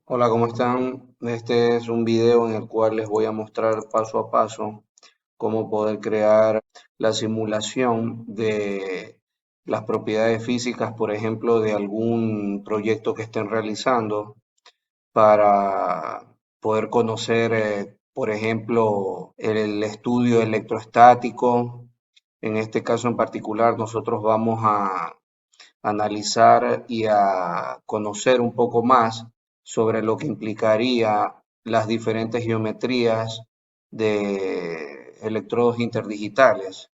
Hola, ¿cómo están? Este es un video en el cual les voy a mostrar paso a paso cómo poder crear la simulación de las propiedades físicas, por ejemplo, de algún proyecto que estén realizando para poder conocer, por ejemplo, el estudio electrostático. En este caso en particular, nosotros vamos a analizar y a conocer un poco más sobre lo que implicaría las diferentes geometrías de electrodos interdigitales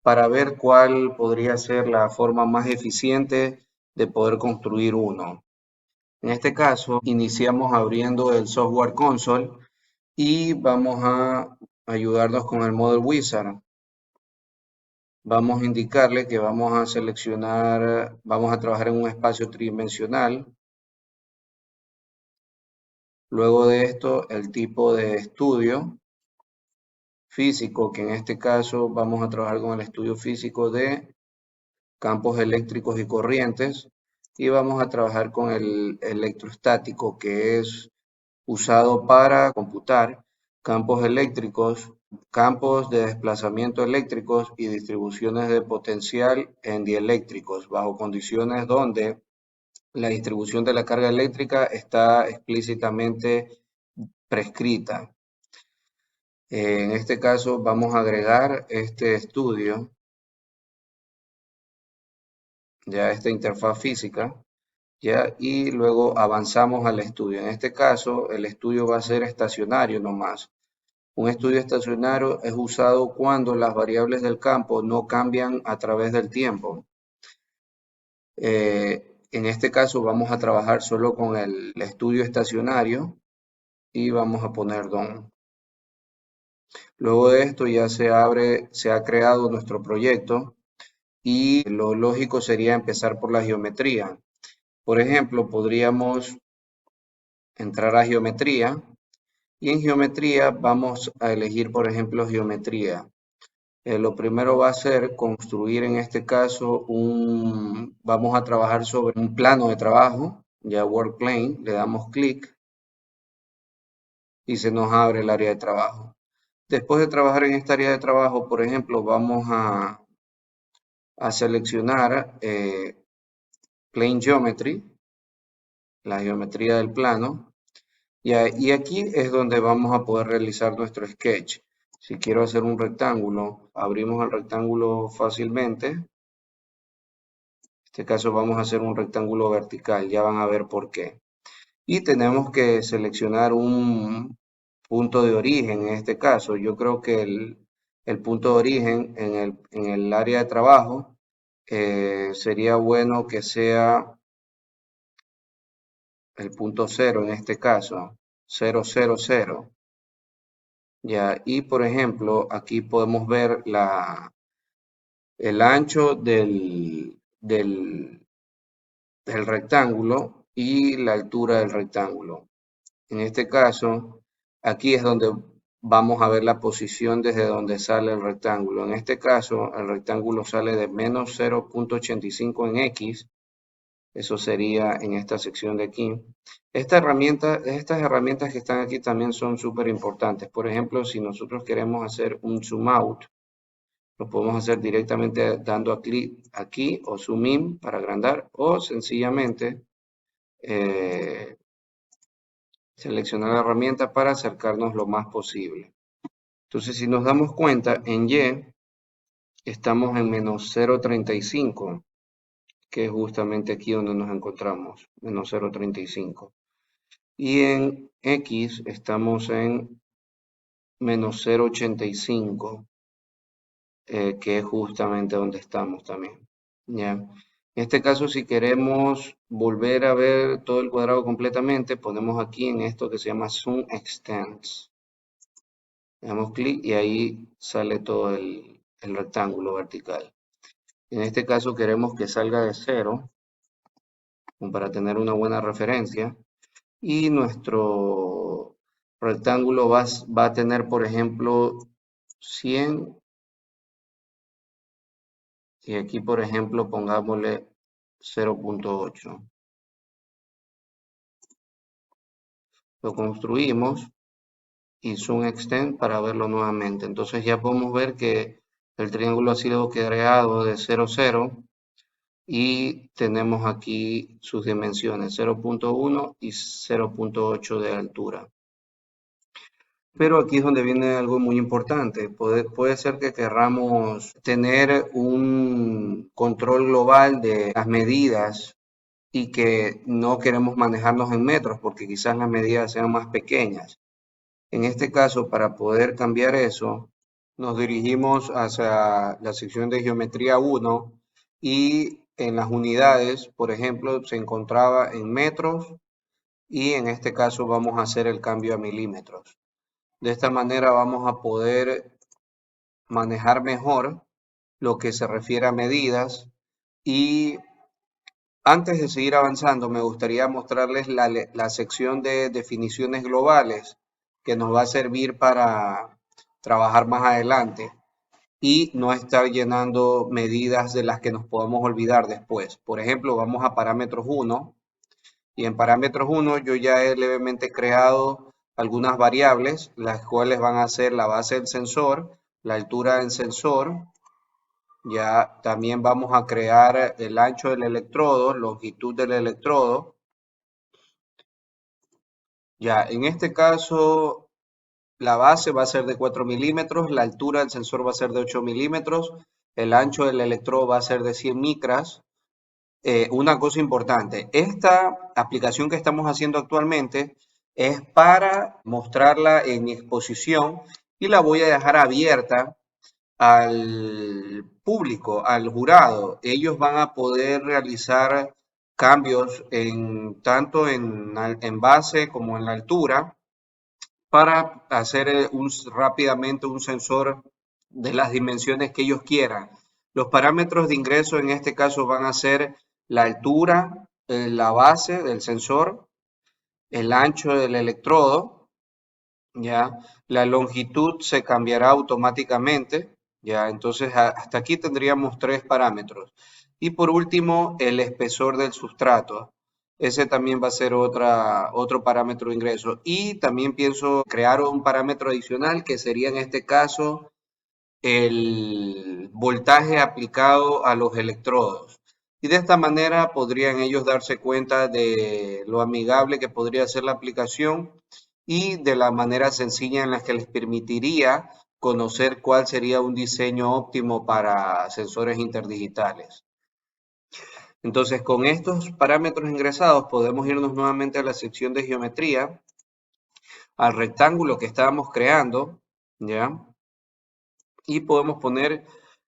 para ver cuál podría ser la forma más eficiente de poder construir uno. En este caso, iniciamos abriendo el Software Console y vamos a ayudarnos con el Model Wizard. Vamos a indicarle que vamos a seleccionar, vamos a trabajar en un espacio tridimensional. Luego de esto, el tipo de estudio físico, que en este caso vamos a trabajar con el estudio físico de campos eléctricos y corrientes. Y vamos a trabajar con el electrostático, que es usado para computar campos eléctricos, campos de desplazamiento eléctricos y distribuciones de potencial en dieléctricos, bajo condiciones donde la distribución de la carga eléctrica está explícitamente prescrita. En este caso vamos a agregar este estudio, ya esta interfaz física, ya, y luego avanzamos al estudio. En este caso, el estudio va a ser estacionario nomás. Un estudio estacionario es usado cuando las variables del campo no cambian a través del tiempo. En este caso vamos a trabajar solo con el estudio estacionario y vamos a poner DOM. Luego de esto ya se ha creado nuestro proyecto y lo lógico sería empezar por la geometría. Por ejemplo, podríamos entrar a geometría y en geometría vamos a elegir, por ejemplo, geometría. Lo primero va a ser construir en este caso vamos a trabajar sobre un plano de trabajo, ya Work Plane, le damos clic y se nos abre el área de trabajo. Después de trabajar en esta área de trabajo, por ejemplo, vamos a seleccionar Plane Geometry, la geometría del plano, y aquí es donde vamos a poder realizar nuestro sketch. Si quiero hacer un rectángulo, abrimos el rectángulo fácilmente. En este caso vamos a hacer un rectángulo vertical, ya van a ver por qué. Y tenemos que seleccionar un punto de origen en este caso. Yo creo que el punto de origen en el área de trabajo sería bueno que sea el punto cero en este caso, 000. Ya, y por ejemplo, aquí podemos ver el ancho del rectángulo y la altura del rectángulo. En este caso, aquí es donde vamos a ver la posición desde donde sale el rectángulo. En este caso, el rectángulo sale de menos 0.85 en X. Eso sería en esta sección de aquí. Estas herramientas que están aquí también son súper importantes. Por ejemplo, si nosotros queremos hacer un zoom out, lo podemos hacer directamente dando a clic aquí o zoom in para agrandar o sencillamente eh, seleccionar la herramienta para acercarnos lo más posible. Entonces, si nos damos cuenta, en Y estamos en menos 0.35, que es justamente aquí donde nos encontramos, menos 0.35. Y en X estamos en menos 0.85, que es justamente donde estamos también. ¿Ya? En este caso, si queremos volver a ver todo el cuadrado completamente, ponemos aquí en esto que se llama Zoom Extends. Le damos clic y ahí sale todo el rectángulo vertical. En este caso queremos que salga de 0, para tener una buena referencia. Y nuestro rectángulo va a tener, por ejemplo, 100. Y aquí, por ejemplo, pongámosle 0.8. Lo construimos y zoom extend para verlo nuevamente. Entonces ya podemos ver que el triángulo ha sido creado de 0, 0 y tenemos aquí sus dimensiones 0.1 y 0.8 de altura. Pero aquí es donde viene algo muy importante. Puede ser que querramos tener un control global de las medidas y que no queremos manejarnos en metros porque quizás las medidas sean más pequeñas. En este caso, para poder cambiar eso, nos dirigimos hacia la sección de geometría 1 y en las unidades, por ejemplo, se encontraba en metros y en este caso vamos a hacer el cambio a milímetros. De esta manera vamos a poder manejar mejor lo que se refiere a medidas y antes de seguir avanzando me gustaría mostrarles la sección de definiciones globales que nos va a servir para trabajar más adelante y no estar llenando medidas de las que nos podamos olvidar después. Por ejemplo, vamos a parámetros 1 y en parámetros 1 yo ya he levemente creado algunas variables, las cuales van a ser la base del sensor, la altura del sensor, ya también vamos a crear el ancho del electrodo, longitud del electrodo. Ya, en este caso, la base va a ser de 4 milímetros, la altura del sensor va a ser de 8 milímetros, el ancho del electrodo va a ser de 100 micras. Una cosa importante, esta aplicación que estamos haciendo actualmente es para mostrarla en mi exposición y la voy a dejar abierta al público, al jurado. Ellos van a poder realizar cambios tanto en base como en la altura para hacer rápidamente un sensor de las dimensiones que ellos quieran. Los parámetros de ingreso en este caso van a ser la altura, la base del sensor, el ancho del electrodo, ya, la longitud se cambiará automáticamente, ya, entonces hasta aquí tendríamos tres parámetros. Y por último, el espesor del sustrato. Ese también va a ser otro parámetro de ingreso. Y también pienso crear un parámetro adicional que sería en este caso el voltaje aplicado a los electrodos. Y de esta manera podrían ellos darse cuenta de lo amigable que podría ser la aplicación y de la manera sencilla en la que les permitiría conocer cuál sería un diseño óptimo para sensores interdigitales. Entonces, con estos parámetros ingresados podemos irnos nuevamente a la sección de geometría, al rectángulo que estábamos creando, ¿ya? Y podemos poner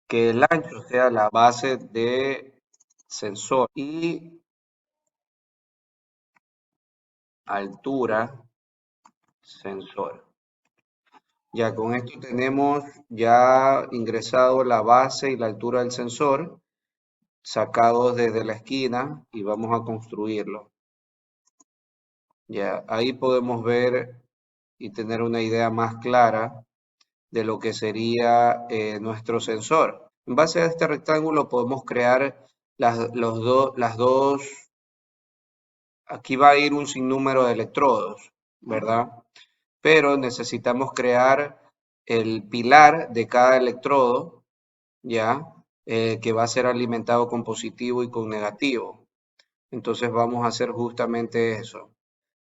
que el ancho sea la base de sensor y altura sensor. Ya con esto tenemos ya ingresado la base y la altura del sensor sacados desde la esquina y vamos a construirlo. Ya ahí podemos ver y tener una idea más clara de lo que sería nuestro sensor. En base a este rectángulo podemos crear las dos, aquí va a ir un sinnúmero de electrodos, ¿verdad? Pero necesitamos crear el pilar de cada electrodo, ¿ya? Que va a ser alimentado con positivo y con negativo. Entonces vamos a hacer justamente eso,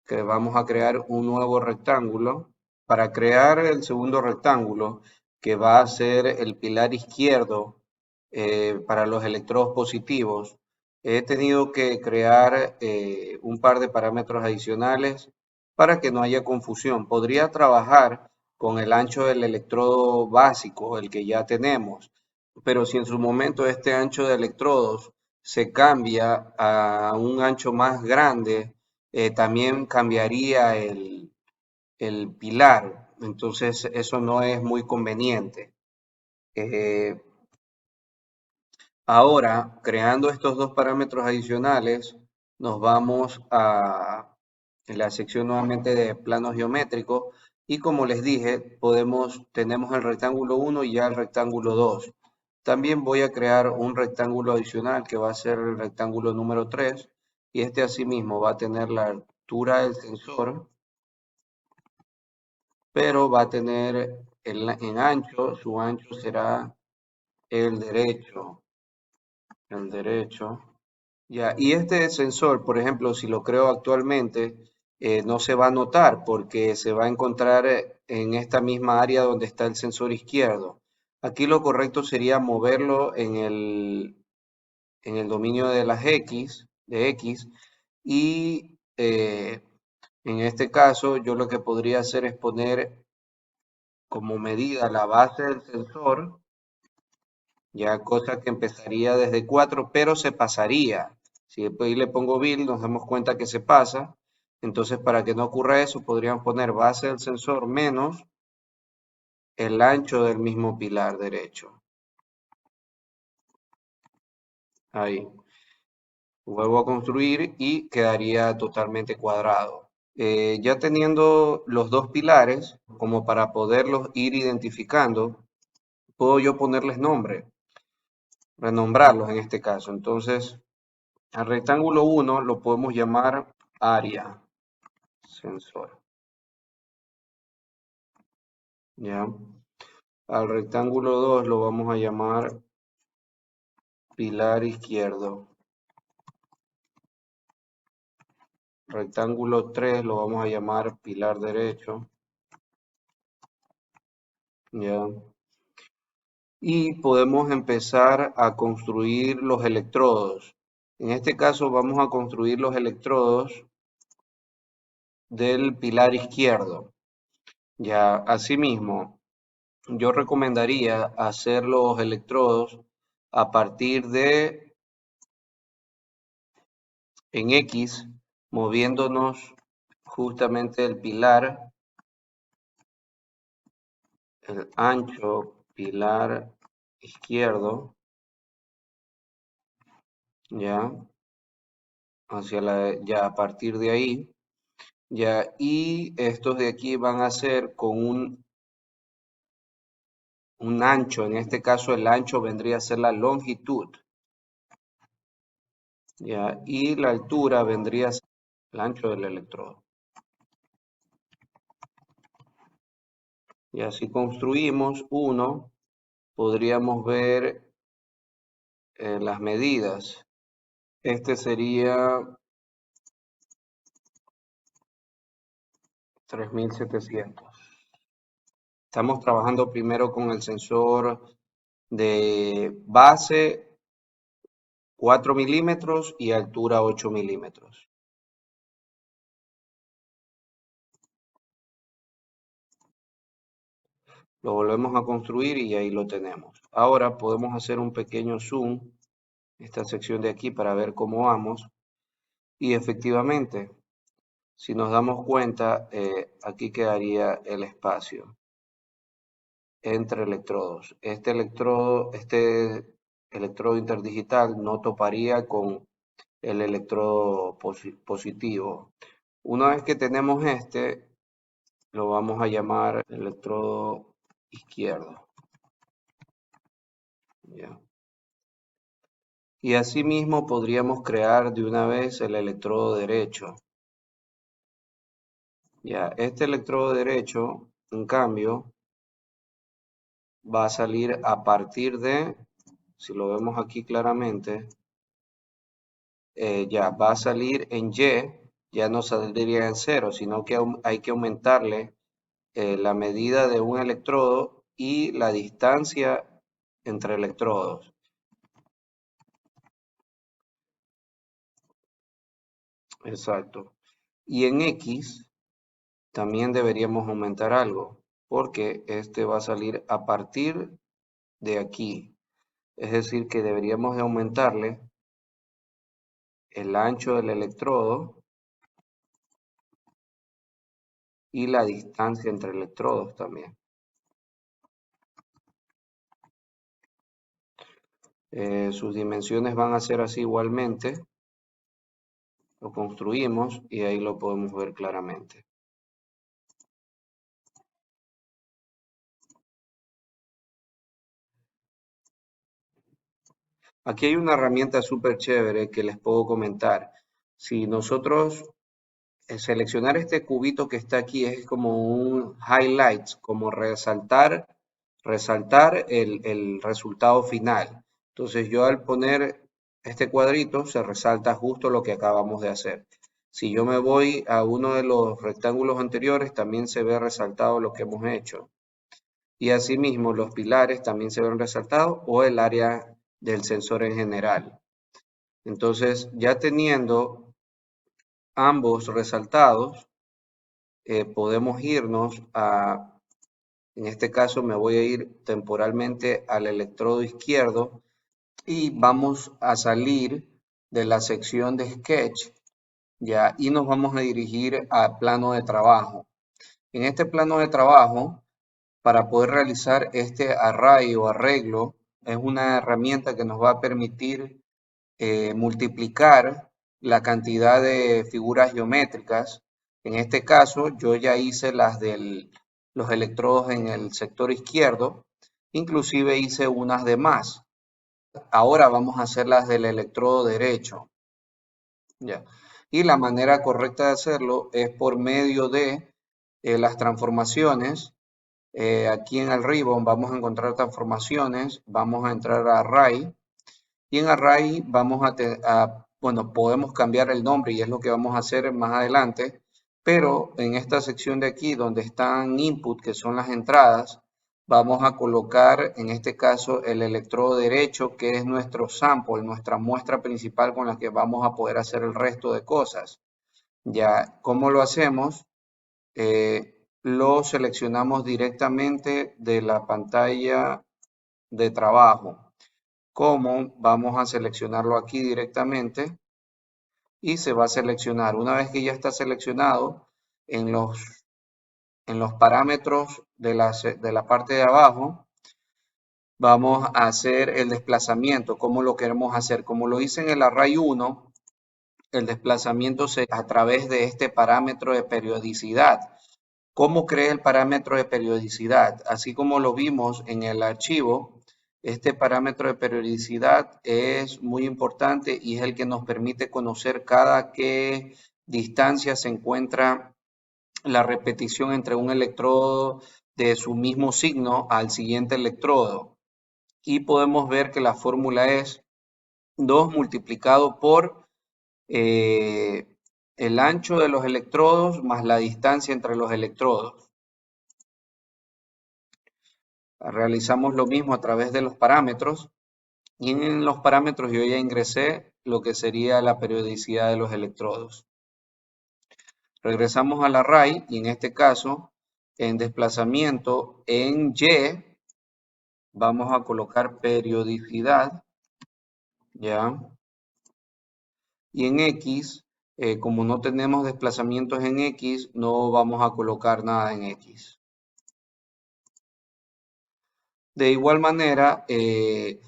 que vamos a crear un nuevo rectángulo. Para crear el segundo rectángulo, que va a ser el pilar izquierdo para los electrodos positivos, he tenido que crear un par de parámetros adicionales para que no haya confusión. Podría trabajar con el ancho del electrodo básico, el que ya tenemos, pero si en su momento este ancho de electrodos se cambia a un ancho más grande, también cambiaría el pilar. Entonces eso no es muy conveniente. Eh, Ahora, creando estos dos parámetros adicionales, nos vamos a la sección nuevamente de plano geométrico y como les dije, tenemos el rectángulo 1 y ya el rectángulo 2. También voy a crear un rectángulo adicional que va a ser el rectángulo número 3 y este asimismo va a tener la altura del sensor, pero va a tener en ancho, su ancho será el derecho, el derecho. Ya, y este sensor, por ejemplo, si lo creo actualmente, no se va a notar porque se va a encontrar en esta misma área donde está el sensor izquierdo. Aquí lo correcto sería moverlo en el dominio de las X, de X, y en este caso yo lo que podría hacer es poner como medida la base del sensor, ya cosa que empezaría desde 4 pero se pasaría. Si después le pongo Bill, nos damos cuenta que se pasa. Entonces, para que no ocurra eso, podríamos poner base del sensor menos el ancho del mismo pilar derecho. Ahí. Vuelvo a construir y quedaría totalmente cuadrado. Ya teniendo los dos pilares, como para poderlos ir identificando, puedo yo ponerles nombre, renombrarlos en este caso. Entonces, al rectángulo 1 lo podemos llamar área sensor, ¿ya? Al rectángulo 2 lo vamos a llamar pilar izquierdo. Rectángulo 3 lo vamos a llamar pilar derecho, ¿ya? Y podemos empezar a construir los electrodos. En este caso vamos a construir los electrodos del pilar izquierdo. Ya, asimismo, yo recomendaría hacer los electrodos a partir de en X, moviéndonos justamente el pilar, el ancho pilar izquierdo, ya, ya a partir de ahí, ya, y estos de aquí van a ser con un ancho, en este caso el ancho vendría a ser la longitud, ya, y la altura vendría a ser el ancho del electrodo. Y así construimos uno, podríamos ver las medidas. Este sería 3700. Estamos trabajando primero con el sensor de base 4 milímetros y altura 8 milímetros. Lo volvemos a construir y ahí lo tenemos. Ahora podemos hacer un pequeño zoom, esta sección de aquí, para ver cómo vamos. Y efectivamente, si nos damos cuenta, aquí quedaría el espacio entre electrodos. Este electrodo interdigital no toparía con el electrodo positivo. Una vez que tenemos este, lo vamos a llamar electrodo izquierdo. ¿Ya? Y asimismo podríamos crear de una vez el electrodo derecho. Ya, este electrodo derecho, en cambio, va a salir a partir de, si lo vemos aquí claramente, ya va a salir en Y, ya no saldría en 0, sino que hay que aumentarle la medida de un electrodo y la distancia entre electrodos. Exacto. Y en X también deberíamos aumentar algo, porque este va a salir a partir de aquí. Es decir, que deberíamos de aumentarle el ancho del electrodo y la distancia entre electrodos también. Sus dimensiones van a ser así igualmente. Lo construimos y ahí lo podemos ver claramente. Aquí hay una herramienta súper chévere que les puedo comentar. Si nosotros seleccionar este cubito que está aquí es como un highlights, como resaltar el resultado final. Entonces yo al poner este cuadrito se resalta justo lo que acabamos de hacer. Si yo me voy a uno de los rectángulos anteriores, también se ve resaltado lo que hemos hecho. Y asimismo los pilares también se ven resaltados o el área del sensor en general. Entonces ya teniendo ambos resaltados, podemos irnos a, en este caso me voy a ir temporalmente al electrodo izquierdo y vamos a salir de la sección de Sketch, ya, y nos vamos a dirigir al plano de trabajo. En este plano de trabajo, para poder realizar este array o arreglo, es una herramienta que nos va a permitir multiplicar la cantidad de figuras geométricas. En este caso, yo ya hice las de los electrodos en el sector izquierdo, inclusive hice unas de más. Ahora vamos a hacer las del electrodo derecho. ¿Ya? Y la manera correcta de hacerlo es por medio de las transformaciones. Aquí en el ribbon vamos a encontrar transformaciones, vamos a entrar a Array y en Array vamos bueno, podemos cambiar el nombre y es lo que vamos a hacer más adelante, pero en esta sección de aquí donde están Input, que son las entradas, vamos a colocar en este caso el electrodo derecho, que es nuestro sample, nuestra muestra principal con la que vamos a poder hacer el resto de cosas. Ya, ¿cómo lo hacemos? Lo seleccionamos directamente de la pantalla de trabajo. ¿Cómo? Vamos a seleccionarlo aquí directamente y se va a seleccionar. Una vez que ya está seleccionado, en los parámetros de la parte de abajo, vamos a hacer el desplazamiento. ¿Cómo lo queremos hacer? Como lo hice en el array 1, el desplazamiento se a través de este parámetro de periodicidad. ¿Cómo crea el parámetro de periodicidad? Así como lo vimos en el archivo, este parámetro de periodicidad es muy importante y es el que nos permite conocer cada qué distancia se encuentra la repetición entre un electrodo de su mismo signo al siguiente electrodo. Y podemos ver que la fórmula es 2 multiplicado por el ancho de los electrodos más la distancia entre los electrodos. Realizamos lo mismo a través de los parámetros y en los parámetros yo ya ingresé lo que sería la periodicidad de los electrodos. Regresamos al array y en este caso en desplazamiento en Y vamos a colocar periodicidad, ya, y en X, como no tenemos desplazamientos en X, no vamos a colocar nada en X. De igual manera, en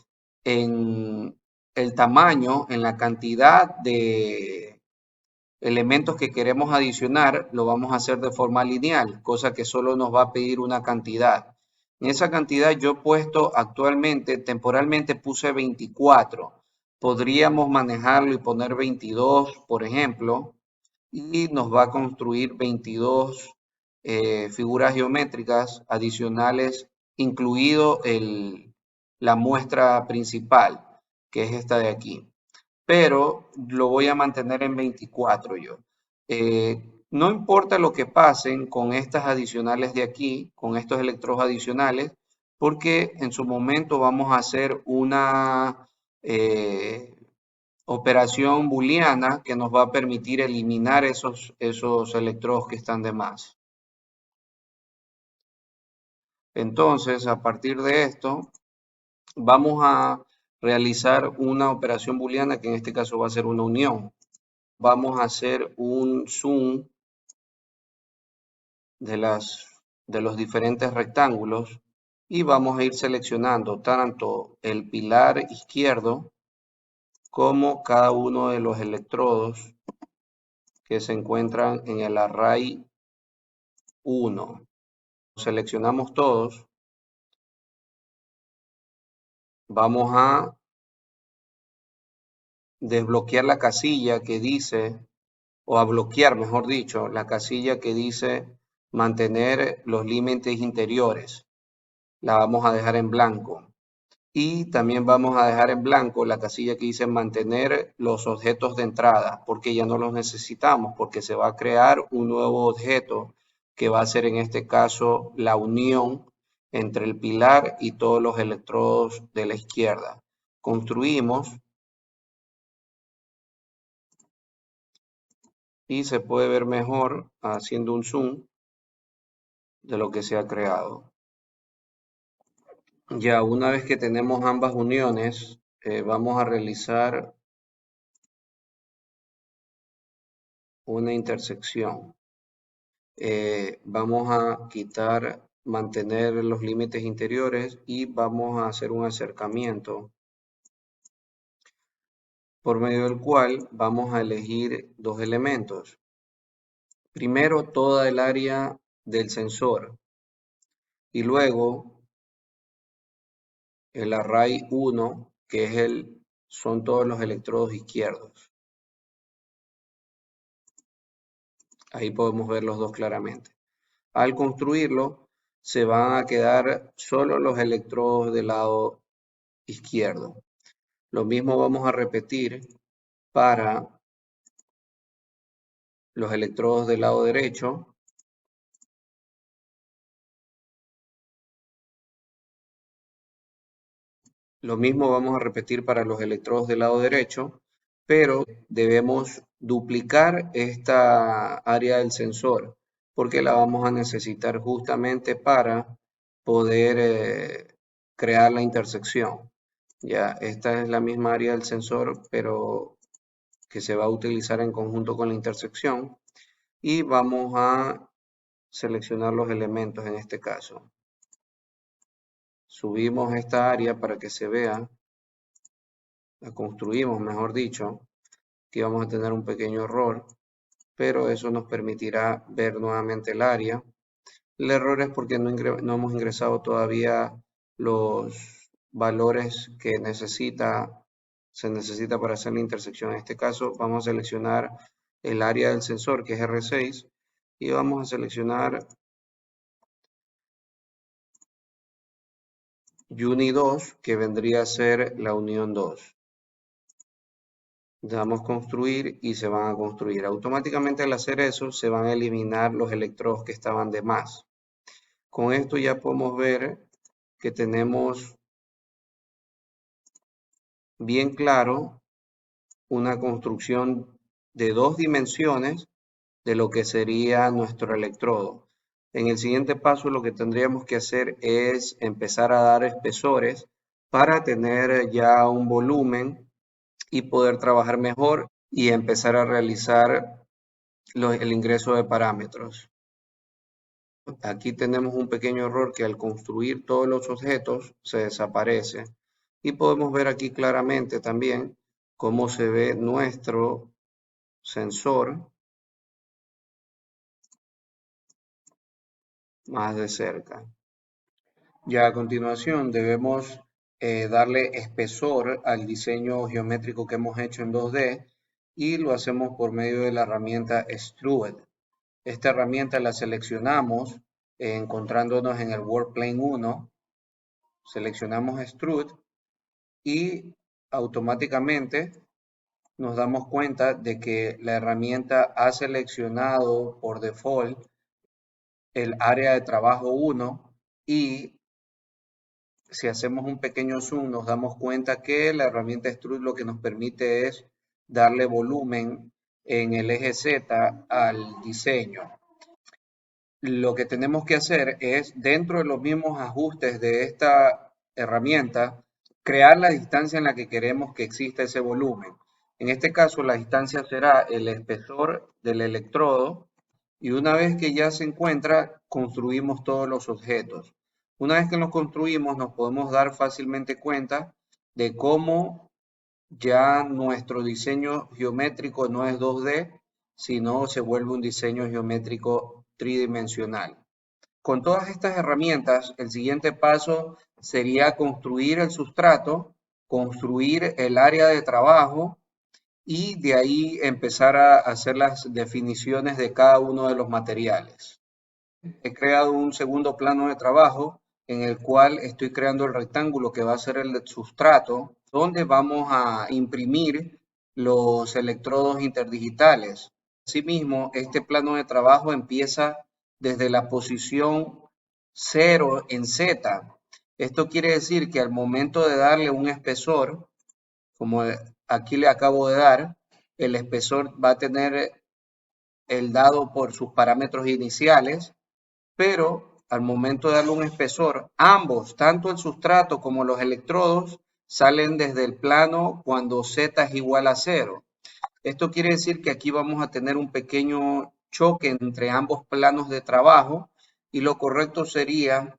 el tamaño, en la cantidad de elementos que queremos adicionar, lo vamos a hacer de forma lineal, cosa que solo nos va a pedir una cantidad. En esa cantidad yo he puesto actualmente, temporalmente puse 24. Podríamos manejarlo y poner 22, por ejemplo, y nos va a construir 22 figuras geométricas adicionales, incluido la muestra principal, que es esta de aquí. Pero lo voy a mantener en 24 yo. No importa lo que pasen con estas adicionales de aquí, con estos electrodos adicionales, porque en su momento vamos a hacer una operación booleana que nos va a permitir eliminar esos electrodos que están de más. Entonces, a partir de esto, vamos a realizar una operación booleana que en este caso va a ser una unión. Vamos a hacer un zoom de los diferentes rectángulos y vamos a ir seleccionando tanto el pilar izquierdo como cada uno de los electrodos que se encuentran en el array 1. Seleccionamos todos. Vamos a desbloquear la casilla que dice o a bloquear, mejor dicho, la casilla que dice mantener los límites interiores. La vamos a dejar en blanco. Y también vamos a dejar en blanco la casilla que dice mantener los objetos de entrada, porque ya no los necesitamos, porque se va a crear un nuevo objeto que va a ser en este caso la unión entre el pilar y todos los electrodos de la izquierda. Construimos y se puede ver mejor haciendo un zoom de lo que se ha creado. Ya una vez que tenemos ambas uniones, vamos a realizar una intersección. Vamos a quitar, mantener los límites interiores y vamos a hacer un acercamiento por medio del cual vamos a elegir dos elementos. Primero, toda el área del sensor y luego el array 1, que es son todos los electrodos izquierdos. Ahí podemos ver los dos claramente. Al construirlo, se van a quedar solo los electrodos del lado izquierdo. Lo mismo vamos a repetir para los electrodos del lado derecho. Lo mismo vamos a repetir para los electrodos del lado derecho, pero debemos duplicar esta área del sensor porque la vamos a necesitar justamente para poder crear la intersección. Ya, esta es la misma área del sensor, pero que se va a utilizar en conjunto con la intersección. Y vamos a seleccionar los elementos en este caso. Subimos esta área para que se vea, la construimos, mejor dicho. Aquí vamos a tener un pequeño error, pero eso nos permitirá ver nuevamente el área. El error es porque no hemos ingresado todavía los valores que se necesita para hacer la intersección. En este caso vamos a seleccionar el área del sensor, que es R6, y vamos a seleccionar Uni 2, que vendría a ser la unión 2. Damos construir y se van a construir. Automáticamente al hacer eso se van a eliminar los electrodos que estaban de más. Con esto ya podemos ver que tenemos bien claro una construcción de dos dimensiones de lo que sería nuestro electrodo. En el siguiente paso lo que tendríamos que hacer es empezar a dar espesores para tener ya un volumen y poder trabajar mejor y empezar a realizar el ingreso de parámetros. Aquí tenemos un pequeño error que al construir todos los objetos se desaparece. Y podemos ver aquí claramente también cómo se ve nuestro sensor más de cerca. Ya a continuación debemos darle espesor al diseño geométrico que hemos hecho en 2D y lo hacemos por medio de la herramienta Extrude. Esta herramienta la seleccionamos encontrándonos en el WorldPlane 1, seleccionamos Extrude y automáticamente nos damos cuenta de que la herramienta ha seleccionado por default el área de trabajo 1 y si hacemos un pequeño zoom nos damos cuenta que la herramienta Extrude lo que nos permite es darle volumen en el eje Z al diseño. Lo que tenemos que hacer es, dentro de los mismos ajustes de esta herramienta, crear la distancia en la que queremos que exista ese volumen. En este caso, la distancia será el espesor del electrodo y una vez que ya se encuentra, construimos todos los objetos. Una vez que los construimos, nos podemos dar fácilmente cuenta de cómo ya nuestro diseño geométrico no es 2D, sino se vuelve un diseño geométrico tridimensional. Con todas estas herramientas, el siguiente paso sería construir el sustrato, construir el área de trabajo y de ahí empezar a hacer las definiciones de cada uno de los materiales. He creado un segundo plano de trabajo en el cual estoy creando el rectángulo que va a ser el sustrato, donde vamos a imprimir los electrodos interdigitales. Asimismo, este plano de trabajo empieza desde la posición 0 en Z. Esto quiere decir que al momento de darle un espesor, como aquí le acabo de dar, el espesor va a tener el dado por sus parámetros iniciales, pero al momento de darle un espesor, ambos, tanto el sustrato como los electrodos, salen desde el plano cuando Z es igual a 0. Esto quiere decir que aquí vamos a tener un pequeño choque entre ambos planos de trabajo y lo correcto sería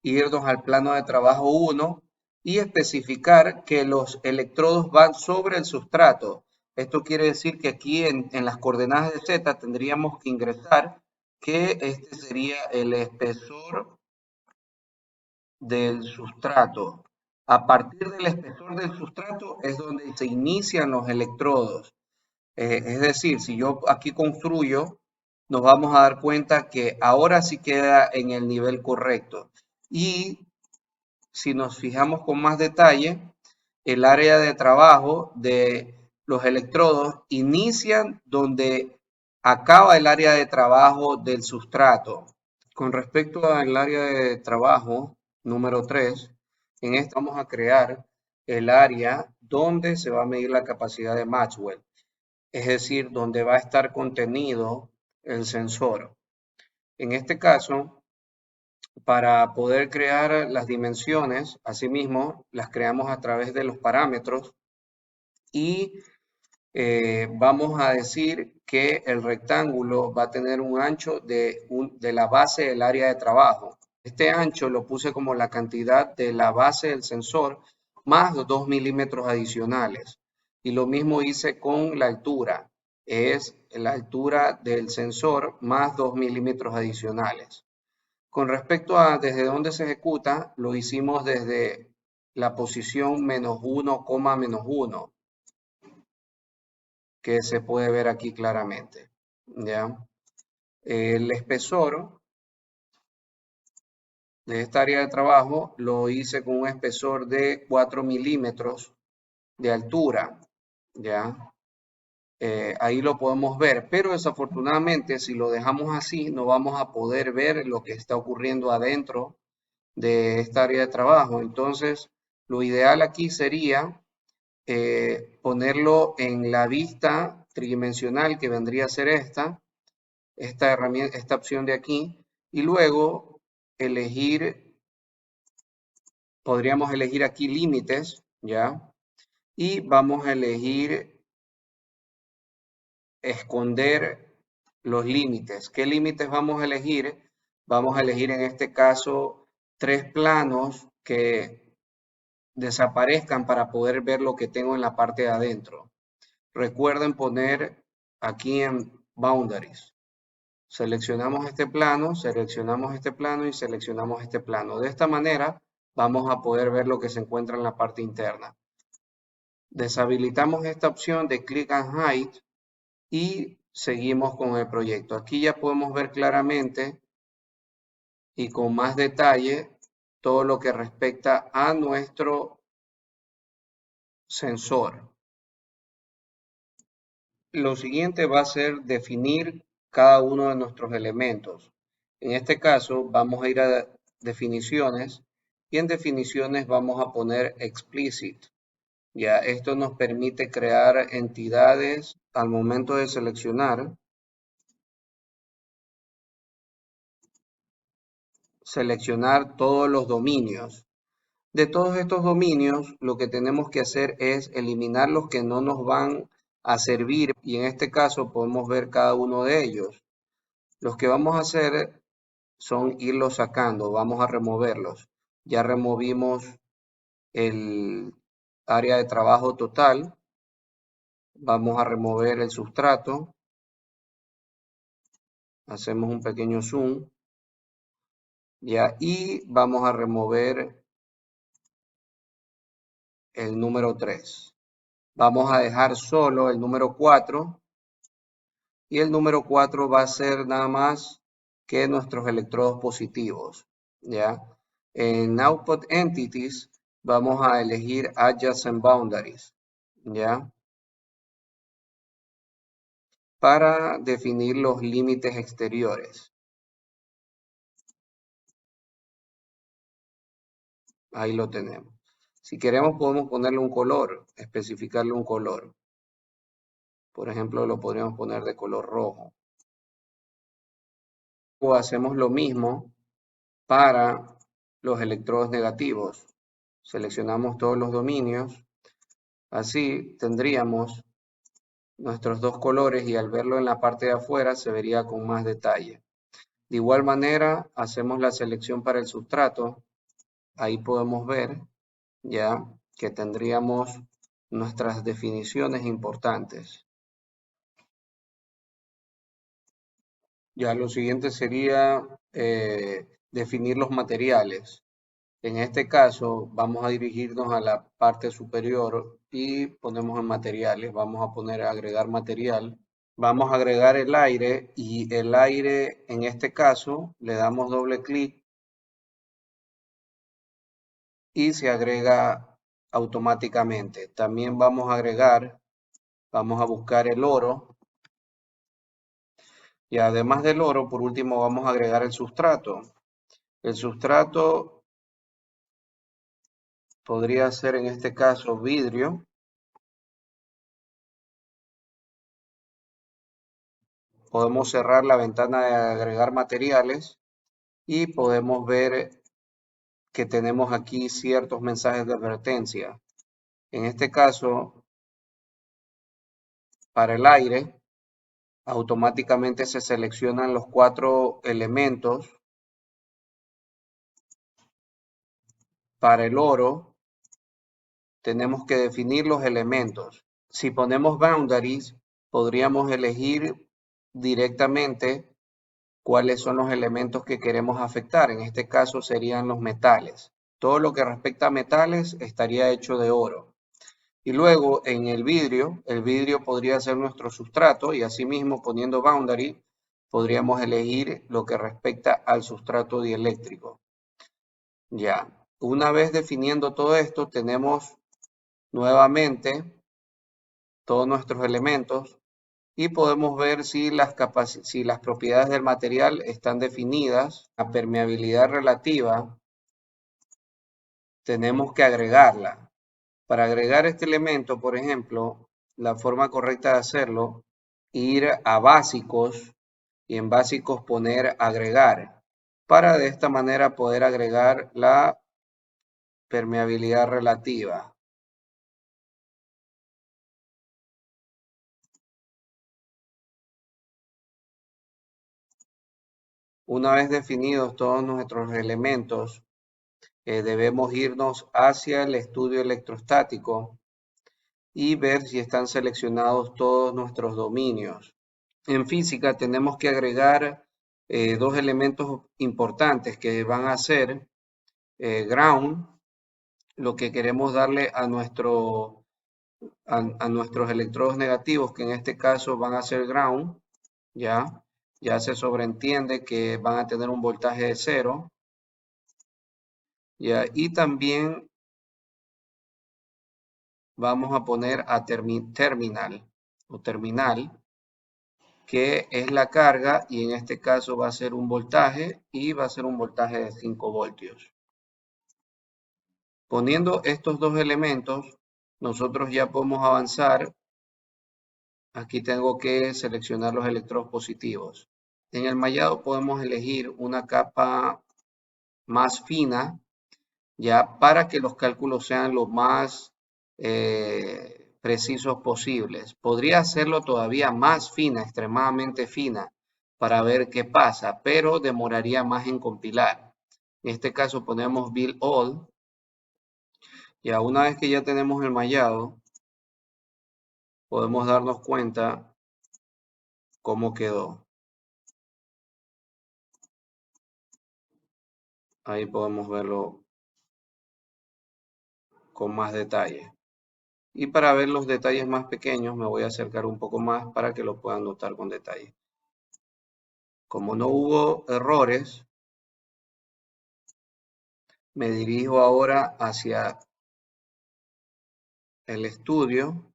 irnos al plano de trabajo 1 y especificar que los electrodos van sobre el sustrato. Esto quiere decir que aquí en las coordenadas de Z tendríamos que ingresar que este sería el espesor del sustrato. A partir del espesor del sustrato es donde se inician los electrodos. Es decir, si yo aquí construyo, nos vamos a dar cuenta que ahora sí queda en el nivel correcto. Y si nos fijamos con más detalle, el área de trabajo de los electrodos inician donde acaba el área de trabajo del sustrato. Con respecto al área de trabajo número 3, en esta vamos a crear el área donde se va a medir la capacidad de Maxwell, es decir, donde va a estar contenido el sensor. En este caso, para poder crear las dimensiones, asimismo, las creamos a través de los parámetros y vamos a decir que el rectángulo va a tener un ancho de la base del área de trabajo. Este ancho lo puse como la cantidad de la base del sensor más 2 milímetros adicionales. Y lo mismo hice con la altura. Es la altura del sensor más 2 milímetros adicionales. Con respecto a desde dónde se ejecuta, lo hicimos desde la posición -1, que se puede ver aquí claramente. ¿Ya? El espesor de esta área de trabajo lo hice con un espesor de 4 milímetros de altura. ¿Ya? Ahí lo podemos ver, pero desafortunadamente si lo dejamos así no vamos a poder ver lo que está ocurriendo adentro de esta área de trabajo. Entonces, lo ideal aquí sería ponerlo en la vista tridimensional que vendría a ser esta herramienta, esta opción de aquí, y luego elegir, podríamos elegir aquí límites, ¿ya? Y vamos a elegir esconder los límites. ¿Qué límites vamos a elegir? Vamos a elegir en este caso 3 planos que desaparezcan para poder ver lo que tengo en la parte de adentro. Recuerden poner aquí en Boundaries. Seleccionamos este plano y seleccionamos este plano. De esta manera vamos a poder ver lo que se encuentra en la parte interna. Deshabilitamos esta opción de Click and Hide y seguimos con el proyecto. Aquí ya podemos ver claramente y con más detalle todo lo que respecta a nuestro sensor. Lo siguiente va a ser definir cada uno de nuestros elementos. En este caso vamos a ir a definiciones y en definiciones vamos a poner explicit. Ya esto nos permite crear entidades al momento de seleccionar todos los dominios. De todos estos dominios, lo que tenemos que hacer es eliminar los que no nos van a servir y en este caso podemos ver cada uno de ellos. Los que vamos a hacer son irlos sacando, vamos a removerlos. Ya removimos el área de trabajo total, vamos a remover el sustrato, hacemos un pequeño zoom, ya, y vamos a remover el número 3. Vamos a dejar solo el número 4 y el número 4 va a ser nada más que nuestros electrodos positivos, ¿ya? En Output Entities vamos a elegir Adjacent Boundaries, ¿ya? Para definir los límites exteriores. Ahí lo tenemos. Si queremos podemos ponerle un color, especificarle un color. Por ejemplo, lo podríamos poner de color rojo. O hacemos lo mismo para los electrodos negativos. Seleccionamos todos los dominios. Así tendríamos nuestros dos colores y al verlo en la parte de afuera se vería con más detalle. De igual manera, hacemos la selección para el sustrato. Ahí podemos ver ya que tendríamos nuestras definiciones importantes. Ya lo siguiente sería definir los materiales. En este caso vamos a dirigirnos a la parte superior y ponemos en materiales. Vamos a poner agregar material. Vamos a agregar el aire y el aire en este caso le damos doble clic y se agrega automáticamente. También vamos a agregar, vamos a buscar el oro. Y además del oro, por último, vamos a agregar el sustrato. El sustrato podría ser en este caso vidrio. Podemos cerrar la ventana de agregar materiales y podemos ver que tenemos aquí ciertos mensajes de advertencia. En este caso, para el aire, automáticamente se seleccionan los 4 elementos. Para el oro, tenemos que definir los elementos. Si ponemos boundaries, podríamos elegir directamente cuáles son los elementos que queremos afectar. En este caso serían los metales. Todo lo que respecta a metales estaría hecho de oro. Y luego en el vidrio podría ser nuestro sustrato y asimismo poniendo boundary podríamos elegir lo que respecta al sustrato dieléctrico. Ya, una vez definiendo todo esto, tenemos nuevamente todos nuestros elementos y podemos ver si las propiedades del material están definidas. La permeabilidad relativa tenemos que agregarla. Para agregar este elemento, por ejemplo, la forma correcta de hacerlo, ir a básicos y en básicos poner agregar, para de esta manera poder agregar la permeabilidad relativa. Una vez definidos todos nuestros elementos, debemos irnos hacia el estudio electrostático y ver si están seleccionados todos nuestros dominios. En física tenemos que agregar dos elementos importantes que van a ser ground, lo que queremos darle a nuestros electrodos negativos, que en este caso van a ser ground, ya se sobreentiende que van a tener un voltaje de 0, ya, y también vamos a poner a terminal, que es la carga y en este caso va a ser un voltaje y va a ser un voltaje de 5 voltios. Poniendo estos dos elementos, nosotros ya podemos avanzar. Aquí tengo que seleccionar los electrodos positivos. En el mallado podemos elegir una capa más fina, ya para que los cálculos sean lo más precisos posibles. Podría hacerlo todavía más fina, extremadamente fina, para ver qué pasa, pero demoraría más en compilar. En este caso ponemos Build All. Ya una vez que ya tenemos el mallado, podemos darnos cuenta cómo quedó. Ahí podemos verlo con más detalle. Y para ver los detalles más pequeños me voy a acercar un poco más para que lo puedan notar con detalle. Como no hubo errores, me dirijo ahora hacia el estudio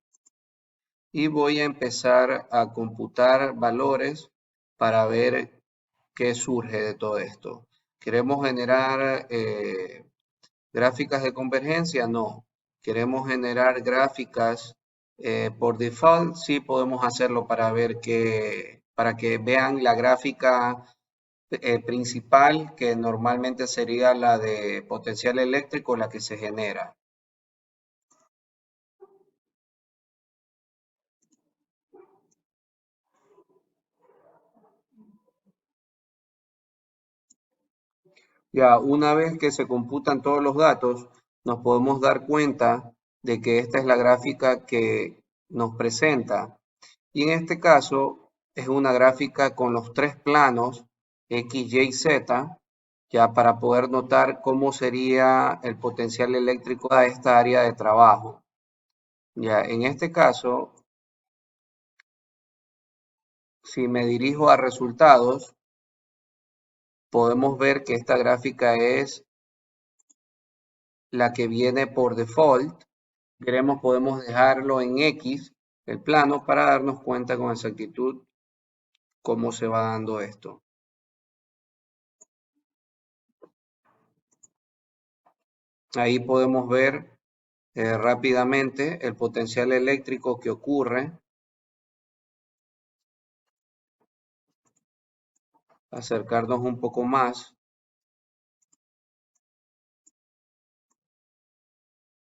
y voy a empezar a computar valores para ver qué surge de todo esto. ¿Queremos generar gráficas de convergencia? No. ¿Queremos generar gráficas por default? Sí, podemos hacerlo para ver para que vean la gráfica principal, que normalmente sería la de potencial eléctrico, la que se genera. Ya una vez que se computan todos los datos, nos podemos dar cuenta de que esta es la gráfica que nos presenta. Y en este caso es una gráfica con los tres planos X, Y, Z, ya para poder notar cómo sería el potencial eléctrico a esta área de trabajo. Ya en este caso, si me dirijo a resultados, podemos ver que esta gráfica es la que viene por default. Queremos, podemos dejarlo en X, el plano, para darnos cuenta con exactitud cómo se va dando esto. Ahí podemos ver rápidamente el potencial eléctrico que ocurre. Acercarnos un poco más,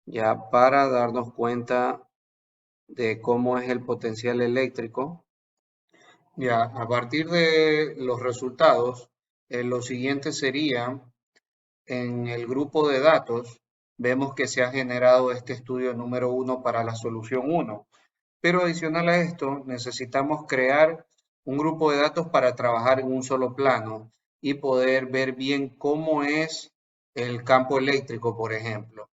ya para darnos cuenta de cómo es el potencial eléctrico. Ya, a partir de los resultados, lo siguiente sería, en el grupo de datos, vemos que se ha generado este estudio número 1 para la solución 1. Pero adicional a esto, necesitamos crear un grupo de datos para trabajar en un solo plano y poder ver bien cómo es el campo eléctrico, por ejemplo.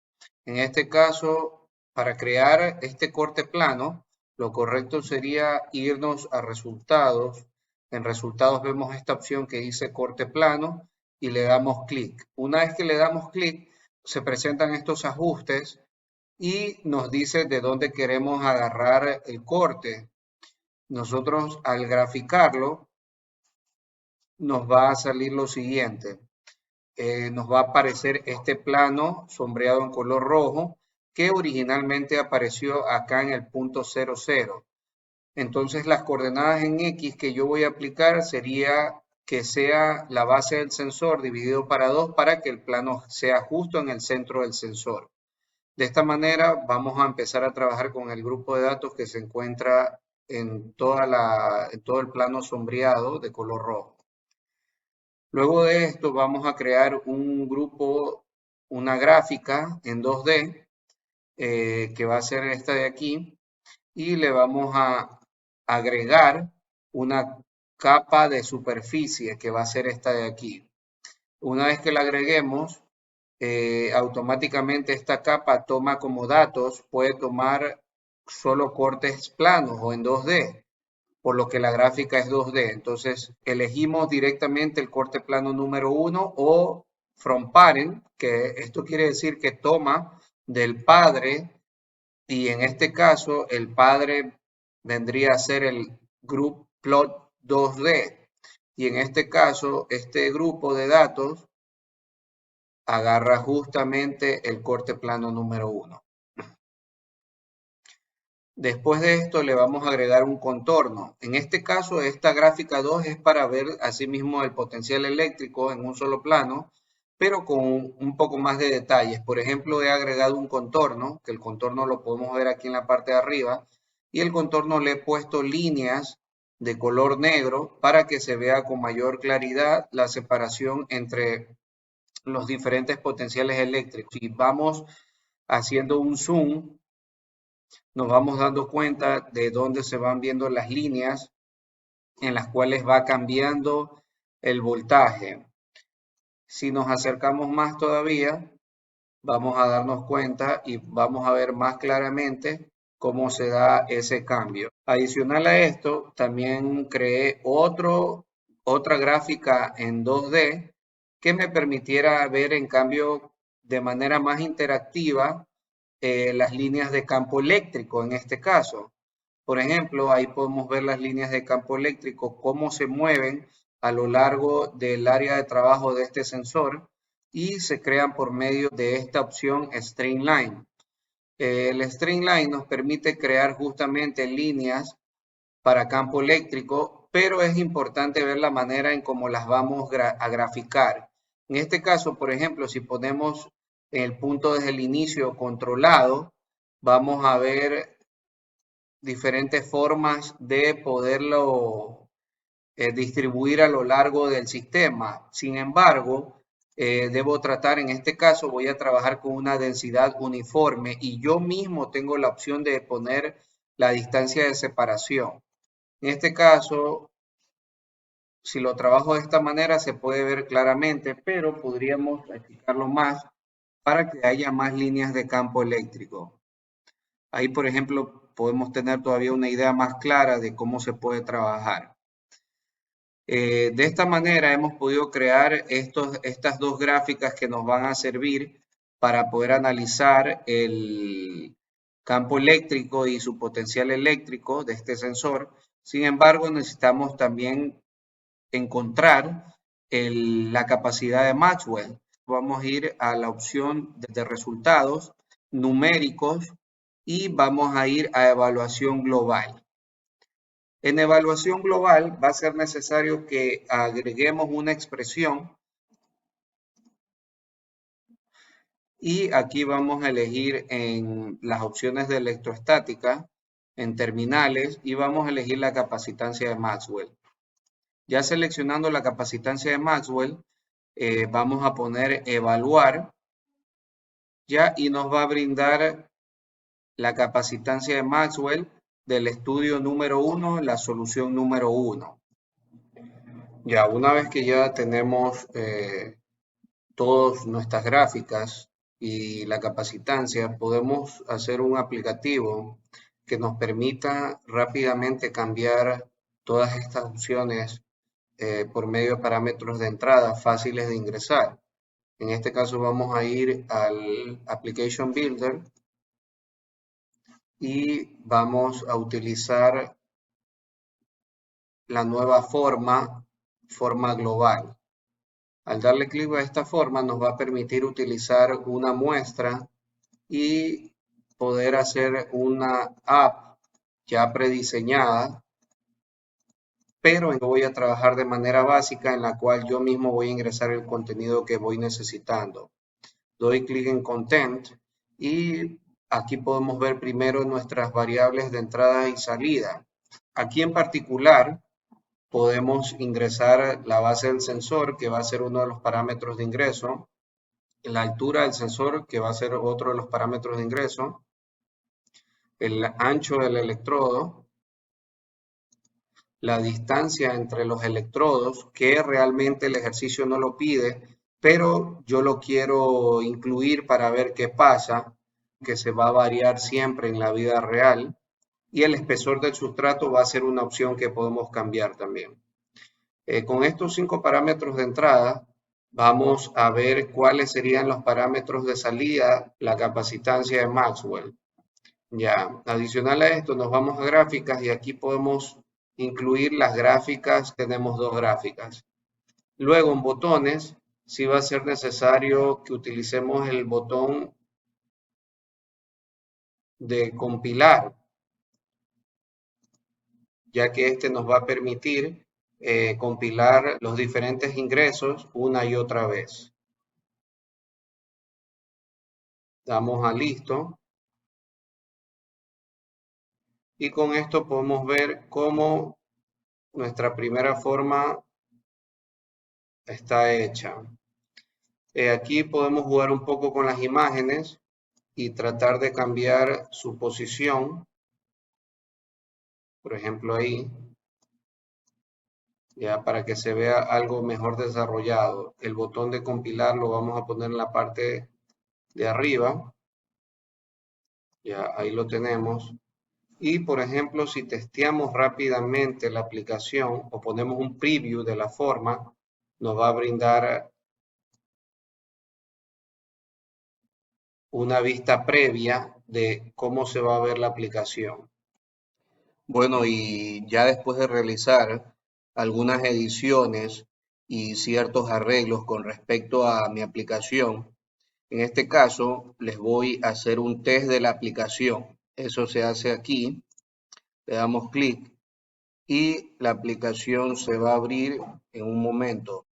En este caso, para crear este corte plano, lo correcto sería irnos a resultados. En resultados vemos esta opción que dice corte plano y le damos clic. Una vez que le damos clic, se presentan estos ajustes y nos dice de dónde queremos agarrar el corte. Nosotros al graficarlo nos va a salir lo siguiente. Nos va a aparecer este plano sombreado en color rojo que originalmente apareció acá en el punto 00. Entonces las coordenadas en X que yo voy a aplicar sería que sea la base del sensor dividido para 2 para que el plano sea justo en el centro del sensor. De esta manera vamos a empezar a trabajar con el grupo de datos que se encuentra en todo el plano sombreado de color rojo. Luego de esto vamos a crear un grupo, una gráfica en 2D, que va a ser esta de aquí, y le vamos a agregar una capa de superficie que va a ser esta de aquí. Una vez que la agreguemos, automáticamente esta capa toma como datos, puede tomar solo cortes planos o en 2D, por lo que la gráfica es 2D. Entonces elegimos directamente el corte plano número 1 o from parent, que esto quiere decir que toma del padre y en este caso el padre vendría a ser el group plot 2D. Y en este caso, este grupo de datos agarra justamente el corte plano número 1. Después de esto le vamos a agregar un contorno. En este caso, esta gráfica 2 es para ver asimismo el potencial eléctrico en un solo plano, pero con un poco más de detalles. Por ejemplo, he agregado un contorno, que el contorno lo podemos ver aquí en la parte de arriba, y el contorno le he puesto líneas de color negro para que se vea con mayor claridad la separación entre los diferentes potenciales eléctricos. Si vamos haciendo un zoom, nos vamos dando cuenta de dónde se van viendo las líneas en las cuales va cambiando el voltaje. Si nos acercamos más todavía, vamos a darnos cuenta y vamos a ver más claramente cómo se da ese cambio. Adicional a esto, también creé otra gráfica en 2D que me permitiera ver en cambio de manera más interactiva las líneas de campo eléctrico en este caso. Por ejemplo, ahí podemos ver las líneas de campo eléctrico, cómo se mueven a lo largo del área de trabajo de este sensor y se crean por medio de esta opción Streamline. El Streamline nos permite crear justamente líneas para campo eléctrico, pero es importante ver la manera en cómo las vamos a graficar. En este caso, por ejemplo, si ponemos el punto desde el inicio controlado, vamos a ver diferentes formas de poderlo distribuir a lo largo del sistema. Sin embargo, debo tratar, en este caso, voy a trabajar con una densidad uniforme y yo mismo tengo la opción de poner la distancia de separación. En este caso, si lo trabajo de esta manera se puede ver claramente, pero podríamos explicarlo más para que haya más líneas de campo eléctrico. Ahí, por ejemplo, podemos tener todavía una idea más clara de cómo se puede trabajar. De esta manera hemos podido crear estas dos gráficas que nos van a servir para poder analizar el campo eléctrico y su potencial eléctrico de este sensor. Sin embargo, necesitamos también encontrar la capacidad de Maxwell. Vamos a ir a la opción de resultados numéricos y vamos a ir a evaluación global. En evaluación global va a ser necesario que agreguemos una expresión y aquí vamos a elegir en las opciones de electrostática, en terminales, y vamos a elegir la capacitancia de Maxwell. Ya seleccionando la capacitancia de Maxwell, vamos a poner evaluar, ya, y nos va a brindar la capacitancia de Maxwell del estudio número 1, la solución número 1. Ya, una vez que ya tenemos todas nuestras gráficas y la capacitancia, podemos hacer un aplicativo que nos permita rápidamente cambiar todas estas opciones por medio de parámetros de entrada fáciles de ingresar. En este caso vamos a ir al Application Builder y vamos a utilizar la nueva forma global. Al darle clic a esta forma nos va a permitir utilizar una muestra y poder hacer una app ya prediseñada, pero yo voy a trabajar de manera básica en la cual yo mismo voy a ingresar el contenido que voy necesitando. Doy clic en Content y aquí podemos ver primero nuestras variables de entrada y salida. Aquí en particular podemos ingresar la base del sensor, que va a ser uno de los parámetros de ingreso, la altura del sensor, que va a ser otro de los parámetros de ingreso, el ancho del electrodo, la distancia entre los electrodos, que realmente el ejercicio no lo pide, pero yo lo quiero incluir para ver qué pasa, que se va a variar siempre en la vida real, y el espesor del sustrato va a ser una opción que podemos cambiar también. Con estos 5 parámetros de entrada, vamos a ver cuáles serían los parámetros de salida, la capacitancia de Maxwell. Ya, adicional a esto, nos vamos a gráficas y aquí podemos incluir las gráficas. Tenemos 2 gráficas. Luego, en botones, sí va a ser necesario que utilicemos el botón de compilar, ya que este nos va a permitir compilar los diferentes ingresos una y otra vez. Damos a listo. Y con esto podemos ver cómo nuestra primera forma está hecha. Aquí podemos jugar un poco con las imágenes y tratar de cambiar su posición. Por ejemplo, ahí, ya para que se vea algo mejor desarrollado. El botón de compilar lo vamos a poner en la parte de arriba. Ya ahí lo tenemos. Y por ejemplo, si testeamos rápidamente la aplicación o ponemos un preview de la forma, nos va a brindar una vista previa de cómo se va a ver la aplicación. Bueno, y ya después de realizar algunas ediciones y ciertos arreglos con respecto a mi aplicación, en este caso les voy a hacer un test de la aplicación. Eso se hace aquí, le damos clic y la aplicación se va a abrir en un momento.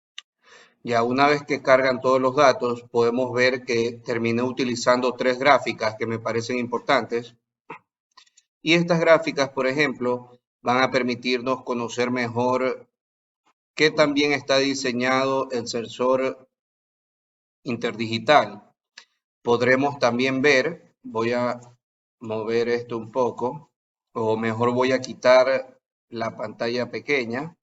Ya una vez que cargan todos los datos, podemos ver que terminé utilizando 3 gráficas que me parecen importantes. Y estas gráficas, por ejemplo, van a permitirnos conocer mejor qué tan bien está diseñado el sensor interdigital. Podremos también ver, voy a mover esto un poco, o mejor voy a quitar la pantalla pequeña.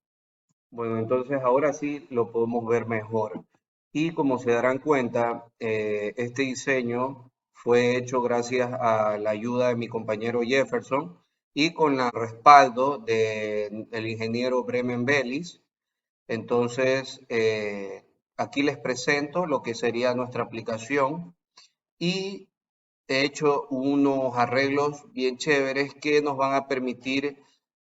Bueno, entonces ahora sí lo podemos ver mejor. Y como se darán cuenta, este diseño fue hecho gracias a la ayuda de mi compañero Jefferson y con el respaldo del ingeniero Bremen Bellis. Entonces, aquí les presento lo que sería nuestra aplicación y he hecho unos arreglos bien chéveres que nos van a permitir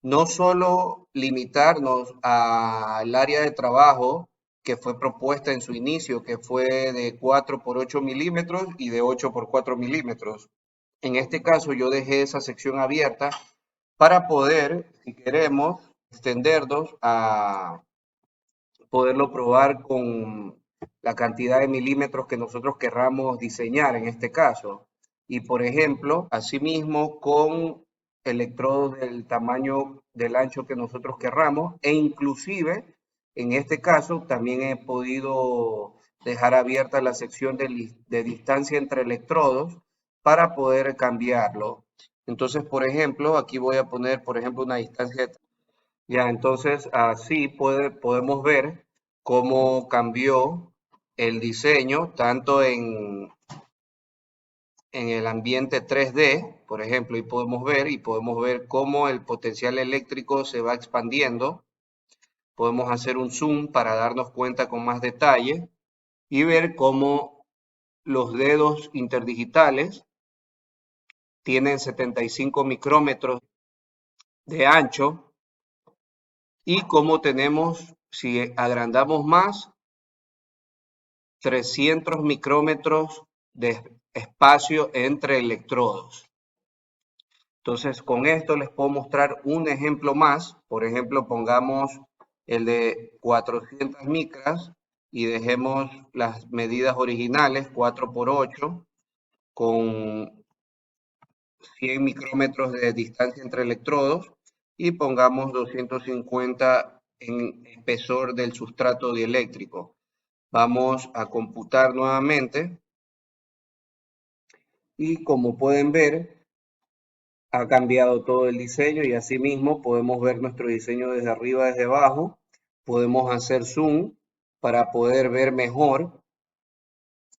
no solo limitarnos al área de trabajo que fue propuesta en su inicio, que fue de 4 por 8 milímetros y de 8 por 4 milímetros. En este caso yo dejé esa sección abierta para poder, si queremos, extendernos a poderlo probar con la cantidad de milímetros que nosotros querramos diseñar en este caso. Y por ejemplo, asimismo con electrodos del tamaño del ancho que nosotros querramos e inclusive en este caso también he podido dejar abierta la sección de distancia entre electrodos para poder cambiarlo. Entonces, por ejemplo, aquí voy a poner, por ejemplo, una distancia. Ya, entonces así podemos ver cómo cambió el diseño tanto en el ambiente 3D, por ejemplo, y podemos ver cómo el potencial eléctrico se va expandiendo. Podemos hacer un zoom para darnos cuenta con más detalle y ver cómo los dedos interdigitales tienen 75 micrómetros de ancho y cómo tenemos, si agrandamos más, 300 micrómetros de espacio entre electrodos. Entonces, con esto les puedo mostrar un ejemplo más. Por ejemplo, pongamos el de 400 micras y dejemos las medidas originales 4 por 8 con 100 micrómetros de distancia entre electrodos y pongamos 250 en espesor del sustrato dieléctrico. Vamos a computar nuevamente y como pueden ver ha cambiado todo el diseño y asimismo podemos ver nuestro diseño desde arriba, desde abajo. Podemos hacer zoom para poder ver mejor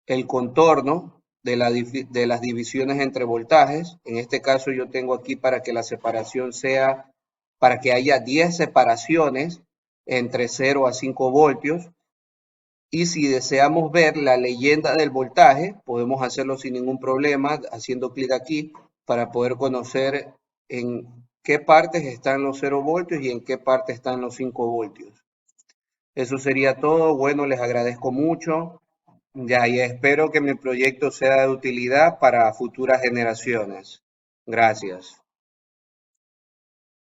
el contorno de las divisiones entre voltajes. En este caso yo tengo aquí para que la separación sea, para que haya 10 separaciones entre 0 a 5 voltios. Y si deseamos ver la leyenda del voltaje, podemos hacerlo sin ningún problema, haciendo clic aquí para poder conocer en qué partes están los 0 voltios y en qué partes están los 5 voltios. Eso sería todo. Bueno, les agradezco mucho. Ya, y espero que mi proyecto sea de utilidad para futuras generaciones. Gracias.